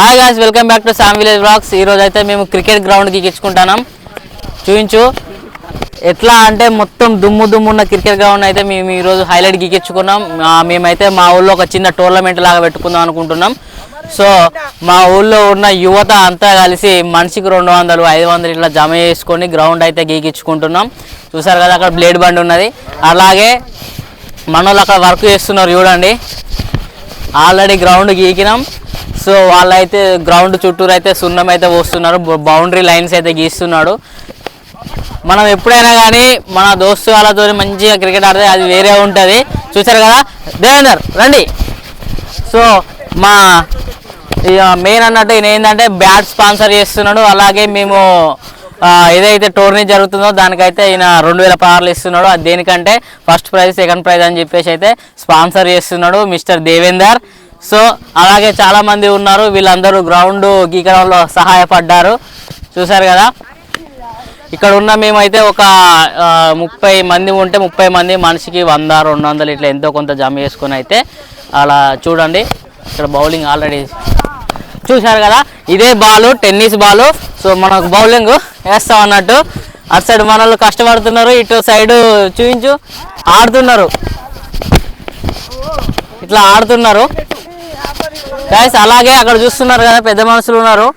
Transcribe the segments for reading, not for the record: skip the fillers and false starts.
Hi guys, welcome back to Sam village vlogs. ఈరోజు అయితే మేము క్రికెట్ గ్రౌండ్కి ఎక్కించుకుంటున్నాం. చూపించు ఎట్లా అంటే మొత్తం దుమ్ము ఉన్న క్రికెట్ గ్రౌండ్ అయితే మేము ఈరోజు హైలైట్ గీకించుకున్నాం. మేమైతే మా ఊళ్ళో ఒక చిన్న టోర్నమెంట్ లాగా పెట్టుకుందాం అనుకుంటున్నాం. సో మా ఊళ్ళో ఉన్న యువత అంతా కలిసి మనిషికి 200, 500 ఇట్లా జమ చేసుకొని గ్రౌండ్ అయితే గీకించుకుంటున్నాం. చూసారు కదా, అక్కడ బ్లేడ్ బండి ఉన్నది. అలాగే మన వాళ్ళు అక్కడ వర్క్ చేస్తున్నారు చూడండి. ఆల్రెడీ గ్రౌండ్ గీకినాం. సో వాళ్ళైతే గ్రౌండ్ చుట్టూరు అయితే సున్నం అయితే పోస్తున్నారు, బౌండరీ లైన్స్ అయితే గీస్తున్నాడు. మనం ఎప్పుడైనా కానీ మన దోస్తు వాళ్ళతో మంచిగా క్రికెట్ ఆడితే అది వేరే ఉంటుంది. చూసారు కదా, దేవేందర్ రండి. సో మా మెయిన్ అన్నట్టు ఈయన ఏంటంటే బ్యాట్ స్పాన్సర్ చేస్తున్నాడు. అలాగే మేము ఏదైతే టోర్నీ జరుగుతుందో దానికైతే ఈయన 2000 పార్లు ఇస్తున్నాడు. అది దేనికంటే ఫస్ట్ ప్రైజ్, సెకండ్ ప్రైజ్ అని చెప్పేసి అయితే స్పాన్సర్ చేస్తున్నాడు మిస్టర్ దేవేందర్. సో అలాగే చాలామంది ఉన్నారు, వీళ్ళందరూ గ్రౌండ్ గీకడంలో సహాయపడ్డారు. చూసారు కదా, ఇక్కడ ఉన్న మేమైతే ఒక 30 మంది ఉంటే 30 మంది మనిషికి 100, 200 ఇట్లా ఎంతో కొంత జమ చేసుకొని అయితే అలా చూడండి. ఇక్కడ బౌలింగ్ ఆల్రెడీ చూశారు కదా, ఇదే బాలు, టెన్నిస్ బాలు. సో మనకు బౌలింగ్ వేస్తాం అన్నట్టు. అటు సైడ్ మన వాళ్ళు కష్టపడుతున్నారు, ఇటు సైడు చూపించు ఆడుతున్నారు, ఇట్లా ఆడుతున్నారు గైస్. అలాగే అక్కడ చూస్తున్నారు కదా, పెద్ద మనుషులు ఉన్నారు.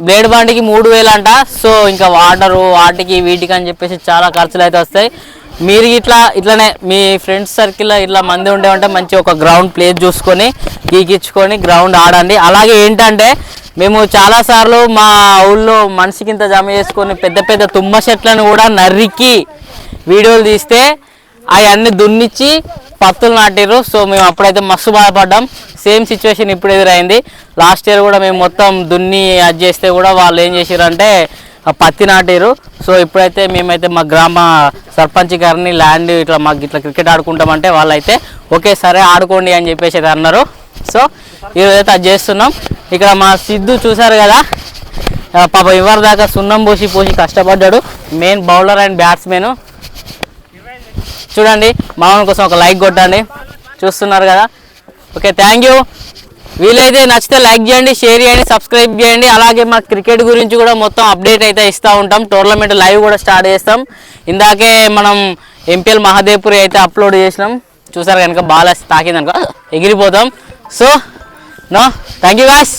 బ్లేడ్ బండికి 3000 అంట. సో ఇంకా వాటరు వాటికి వీటికి అని చెప్పేసి చాలా ఖర్చులు అయితే వస్తాయి. మీరు ఇట్లనే మీ ఫ్రెండ్స్ సర్కిల్లో ఇట్లా మంది ఉండేవంటే మంచి ఒక గ్రౌండ్ ప్లేస్ చూసుకొని గీకించుకొని గ్రౌండ్ ఆడండి. అలాగే ఏంటంటే మేము చాలాసార్లు మా ఊళ్ళో మనిషికింత జమ చేసుకొని పెద్ద పెద్ద తుమ్మ చెట్లను కూడా నరికి వీడియోలు తీస్తే అవన్నీ దున్నిచ్చి పత్తులు నాటిర్రు. సో మేము అప్పుడైతే మస్తు బాధపడ్డాం. సేమ్ సిచ్యువేషన్ ఇప్పుడు ఎదురైంది. లాస్ట్ ఇయర్ కూడా మేము మొత్తం దున్ని అది చేస్తే కూడా వాళ్ళు ఏం చేసారంటే పత్తి నాటిరు. సో ఇప్పుడైతే మేమైతే మా గ్రామ సర్పంచ్ గారిని ల్యాండ్ ఇట్లా మాకు ఇట్లా క్రికెట్ ఆడుకుంటామంటే వాళ్ళైతే ఓకే సరే ఆడుకోండి అని చెప్పేసి అయితే అన్నారు. సో ఈరోజైతే అది చేస్తున్నాం. ఇక్కడ మా సిద్ధు చూసారు కదా, పాప ఇవరి దాకా సున్నం పోసి కష్టపడ్డాడు. Main bowler and batsmen. చూడండి, మామూలు కోసం ఒక లైక్ కొట్టండి. చూస్తున్నారు కదా, ఓకే థ్యాంక్ యూ. వీలైతే నచ్చితే లైక్ చేయండి, షేర్ చేయండి, సబ్స్క్రైబ్ చేయండి. అలాగే మా క్రికెట్ గురించి కూడా మొత్తం అప్డేట్ అయితే ఇస్తూ ఉంటాం. టోర్నమెంట్ లైవ్ కూడా స్టార్ట్ చేస్తాం. ఇందాకే మనం ఎంపీఎల్ మహాదేవ్పురి అయితే అప్లోడ్ చేసినాం. చూసారు కనుక బాల్ తాకింది అనుకో ఎగిరిపోతాం. So no thank you guys.